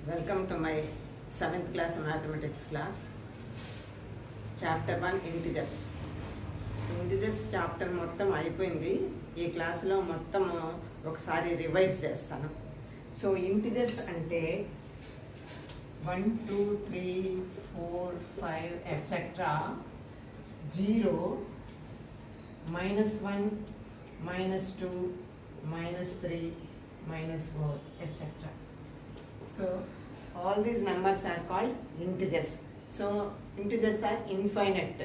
Welcome to my 7th class mathematics class. Chapter 1 Integers. Integers chapter మొత్తం అయిపోయింది. ఈ క్లాసులో మొత్తం ఒకసారి రివైజ్ చేస్తాను. సో ఇంటిజర్స్ అంటే 1 2 3 4 5 etcetera 0 -1 -2 -3 -4 etc. So all these numbers are called integers. So integers are infinite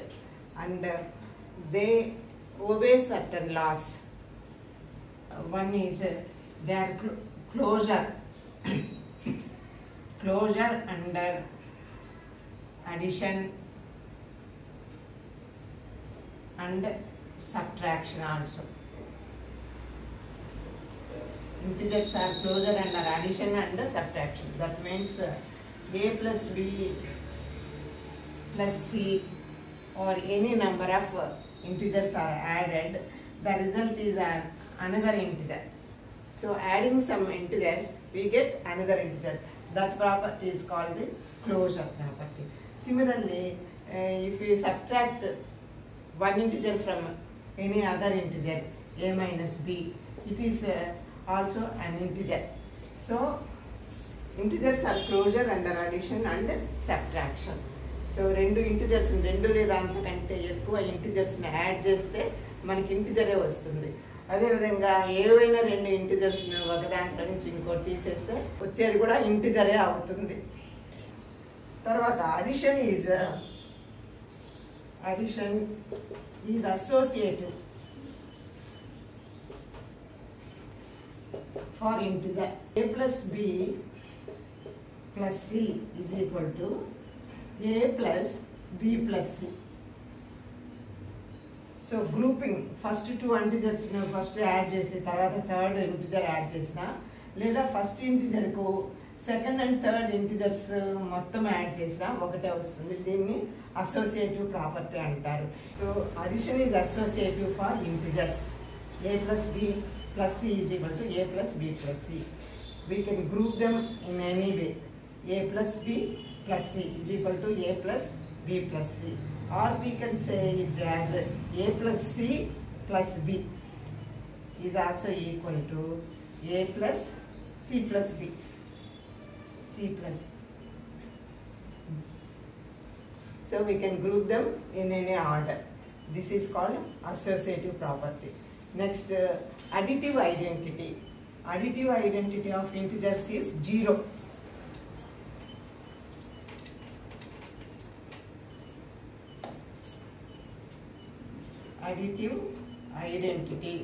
and they obey certain laws. One is their closure under addition and subtraction also. Integers are closure under addition and subtraction. That means a plus b plus c or any number of integers are added. The result is another integer. So adding some integers, we get another integer. That property is called the closure property. Similarly, if you subtract one integer from any other integer, a minus b, it is also an integer. So integers are closure under addition and subtraction. So రెండు integers రెండు లేదా అంతకంటే ఎక్కువ ఇంటిజర్స్ని add చేస్తే మనకి ఇంటిజరే వస్తుంది. అదేవిధంగా ఏవైనా రెండు ఇంటిజర్స్ని ఒక దాంట్లో నుంచి ఇంకోటి తీసేస్తే వచ్చేది కూడా ఇంటిజరే అవుతుంది. తర్వాత addition is associative for integer. A plus b plus c is equal to a plus b plus c. So grouping first two integers first add చేసి తర్వాత థర్డ్ ఇంటిజర్ యాడ్ చేసినా లేదా ఫస్ట్ ఇంటిజర్ కు సెకండ్ అండ్ థర్డ్ ఇంటిజర్స్ మొత్తం add చేసినా ఒకటే వస్తుంది. దీన్ని అసోసియేటివ్ ప్రాపర్టీ అంటారు. So addition is associative for integers. a plus b plus c is equal to a plus b plus c. We can group them in any way. A plus b plus c is equal to a plus b plus c. Or we can say it as a plus c plus b is also equal to a plus c plus b. C plus b. So we can group them in any order. This is called associative property. Next, additive identity. Additive identity of integers is 0. Additive identity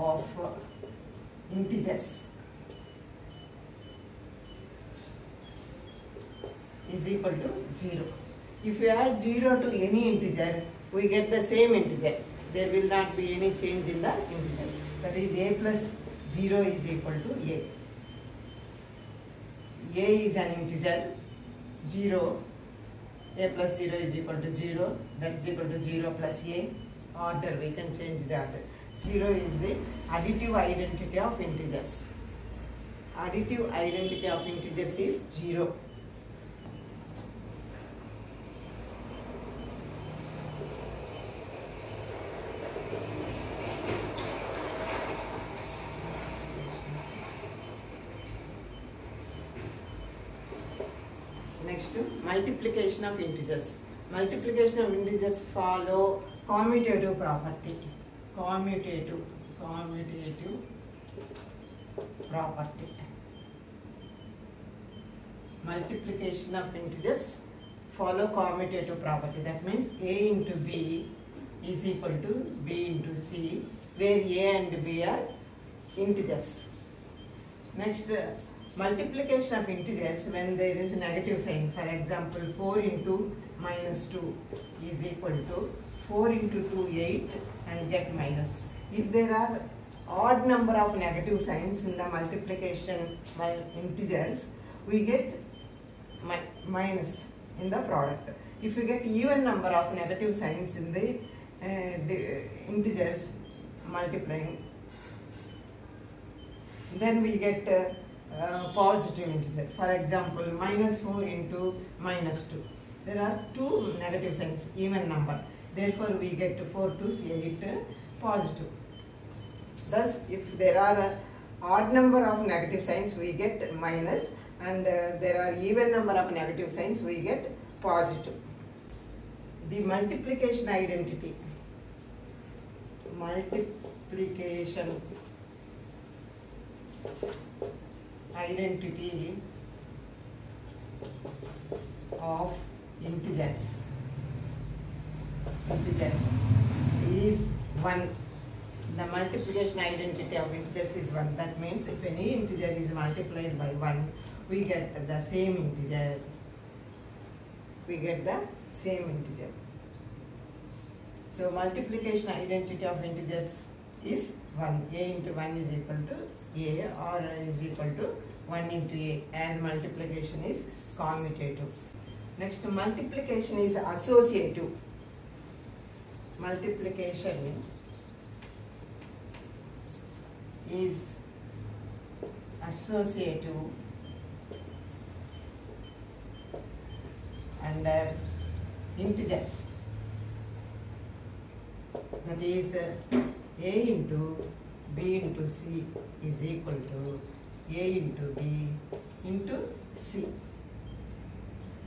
of integers is equal to 0. If you add 0 to any integer, we get the same integer. There will not be any change in the integer. That is a plus 0 is equal to a. A is an integer. 0. A plus 0 is equal to 0. That is equal to 0 plus a. Order, we can change the order. 0 is the additive identity of integers. Additive identity of integers is 0. Next, multiplication of integers. Multiplication of integers follow commutative property. Commutative property. Multiplication of integers follow commutative property. That means a into b is equal to b into c, where a and b are integers. Next, multiplication of integers when there is negative sign. For example, 4 into -2 is equal to 4 into 2, 8 and get minus. If there are odd number of negative signs in the multiplication by integers, we get minus in the product. If we get even number of negative signs in the integers multiplying, then we get positive integer. For example, -4 into -2. There are two negative signs, even number. Therefore, we get 4 to 8 positive. Thus, if there are odd number of negative signs, we get minus, and there are even number of negative signs, we get positive. The multiplication identity. Multiplication identity of integers is 1. The multiplication identity of integers is 1. That means if any integer is multiplied by 1, we get the same integer. So multiplication identity of integers is 1. A into 1 is equal to A, or is equal to 1 into A, and multiplication is commutative. Next, multiplication is associative. Multiplication is associative under integers. That is, A into B into C is equal to A into B into C.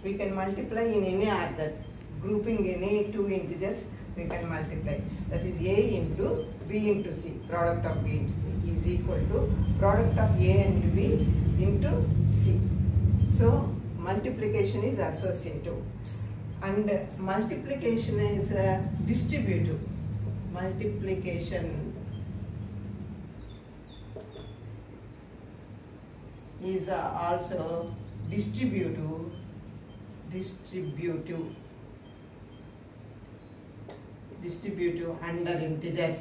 We can multiply in any order. Grouping any two integers, we can multiply. That is, A into B into C, product of B into C, is equal to product of A and B into C. So multiplication is associative, and multiplication is distributive. Multiplication is also distributive under integers.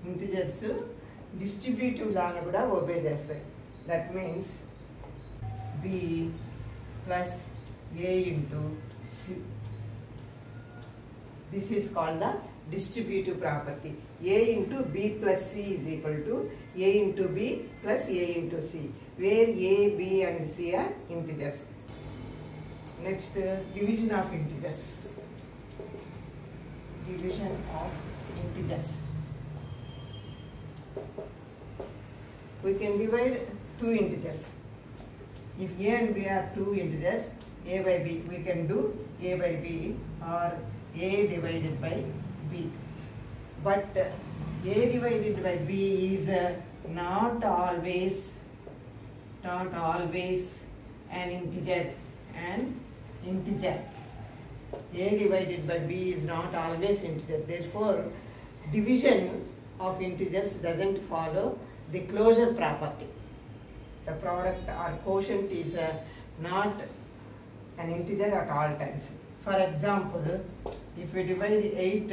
Integers distributive దాన్ని కూడా obey చేస్తాయి. That means B plus A into C. This is called the distributive property. A into B plus C is equal to A into B plus A into C, where A, B and C are integers. Next, division of integers. Division of integers. We can divide two integers. If A and B are two integers, A by B, we can do A by B or A divided by B. But A divided by B is not always an integer. A divided by B is not always integer. Therefore, division of integers doesn't follow the closure property. The product or quotient is not an integer at all times. For example, if we divide 8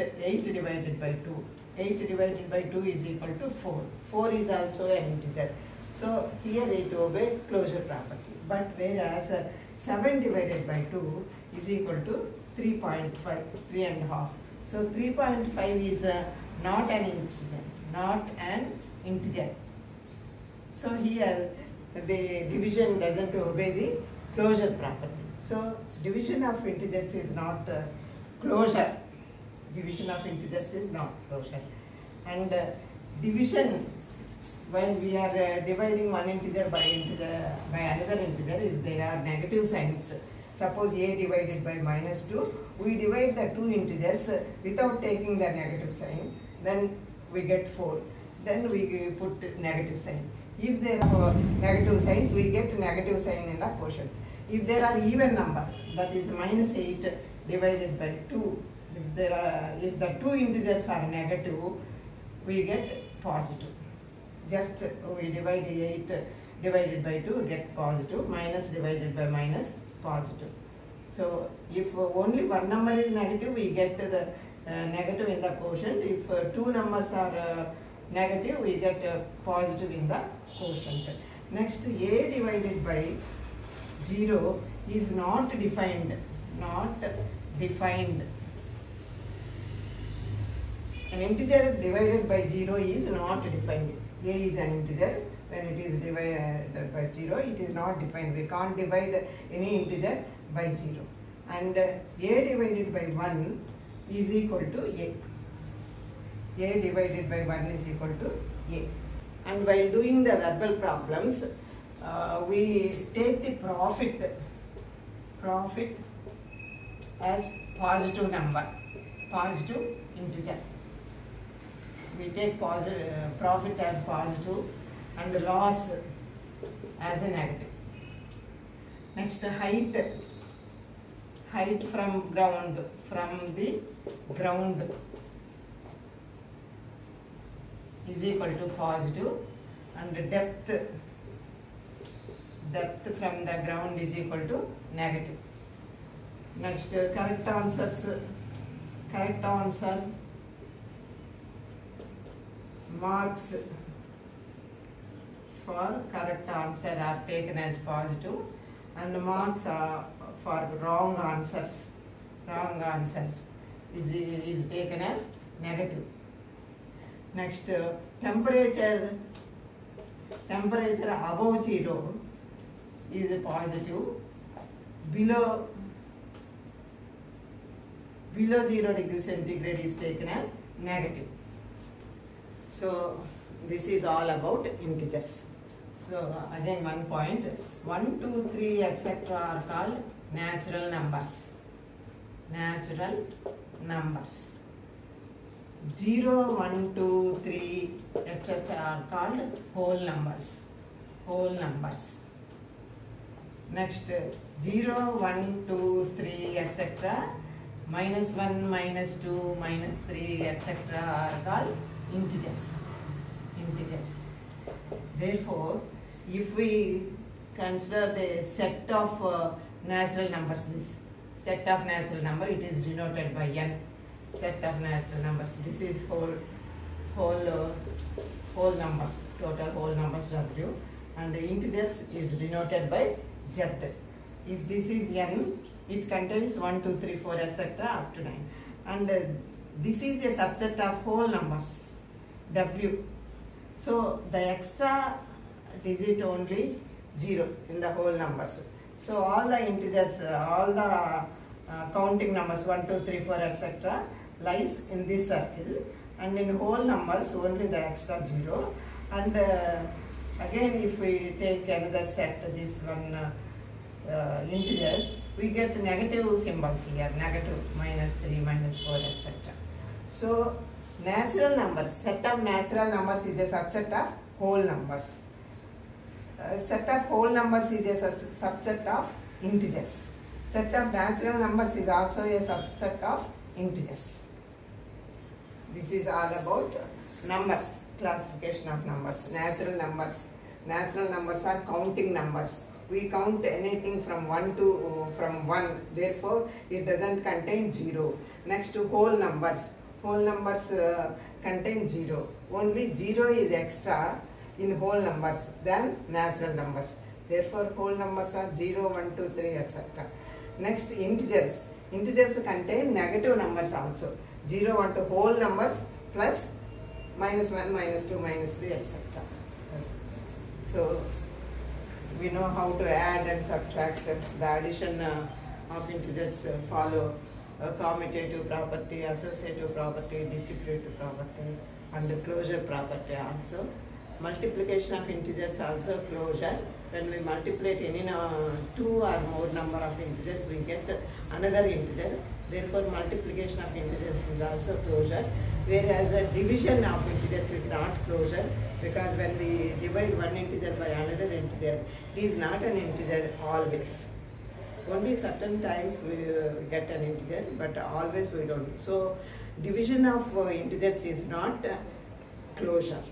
divided by 2, 8 divided by 2 is equal to 4. 4 is also an integer. So here it obeys closure property. But whereas 7 divided by 2 is equal to 3.5, 3.5. So 3.5 is not an integer. So here the division doesn't obey the closure property. So division of integers is not closure. Division of integers is not closure. And division, when we are dividing one integer by another integer, if there are negative signs, suppose A divided by -2, we divide the two integers without taking the negative sign, then we get 4. Then we put negative sign. If there are negative signs, we get negative sign in the quotient. If there are even number, that is -8 divided by 2, if the two integers are negative, we get positive. Just we divide 8 divided by 2, get positive, minus divided by minus, positive. So if only one number is negative, we get the negative in the quotient. If two numbers are negative, we get positive in the quotient. Next, A divided by 0 is not defined. An integer divided by 0 is not defined. A is an integer. When it is divided by 0, it is not defined. We can't divide any integer by 0. And A divided by 1 is equal to A. A divided by 1 is equal to A. And while doing the verbal problems, we take the profit as positive number, positive integer. We take profit as positive and loss as a negative. Next, height from the ground is equal to positive, and depth from the ground is equal to negative. Next, correct answer marks for correct answer are taken as positive, and marks are for wrong answers is taken as negative. Next, temperature above 0 is positive, below 0 degrees centigrade is taken as negative. So this is all about integers. So again, one point, 1, 2, 3 etc. are called natural numbers. 0, 1, 2, 3 etc. are called whole numbers. Next, 0, 1, 2, 3 etc. -1, -2, -3 etc. are called integers. Therefore, if we consider the set of natural numbers, this set of natural number, it is denoted by n. Set of natural numbers. This is whole numbers, total whole numbers W, and the integers is denoted by Z. If this is n, it contains 1, 2, 3, 4 etc. up to 9, and this is a subset of whole numbers W. So the extra digit only 0 in the whole numbers. So all the integers, all the counting numbers 1, 2, 3, 4 etc. lies in this circle, and in whole numbers only the extra 0. And again, if we take another set, this one integers, we get negative symbols here, negative, -3, -4 etc. So natural numbers, set of natural numbers is a subset of whole numbers. Set of whole numbers is a subset of integers. Set of natural numbers is also a subset of integers. This is all about numbers, classification of numbers. Natural numbers are counting numbers. We count anything from 1 to therefore it doesn't contain 0. Next, to whole numbers contain 0. Only 0 is extra in whole numbers than natural numbers. Therefore, whole numbers are 0, 1, 2, 3 etc. Next, integers contain negative numbers also. 0, 1 to whole numbers plus -1, -2, -3 etc. Yes. So we know how to add and subtract. The addition of integers follow commutative property, associative property, distributive property, and the closure property also. Multiplication of integers also closure. When we multiply any 2 or more number of integers, we get another integer. Therefore, multiplication of integers is also closure. Whereas a division of integers is not closure, because when we divide one integer by another integer, it is not an integer always. Only certain times we get an integer, but always we don't. So, division of integers is not closure.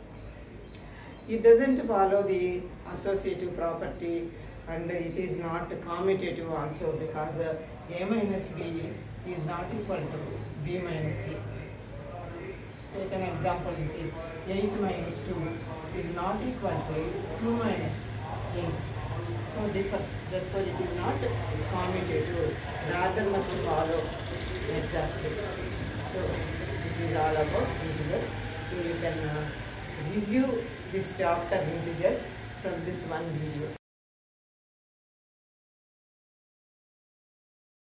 It doesn't follow the associative property, and it is not commutative also, because a minus b is not equal to b minus c. Take an example, you see, 8 minus 2 is not equal to 2 minus 8. So differs. Therefore, it is not commutative. The order must follow exactly. So this is all about integers. So you can review this chapter integers from this one video.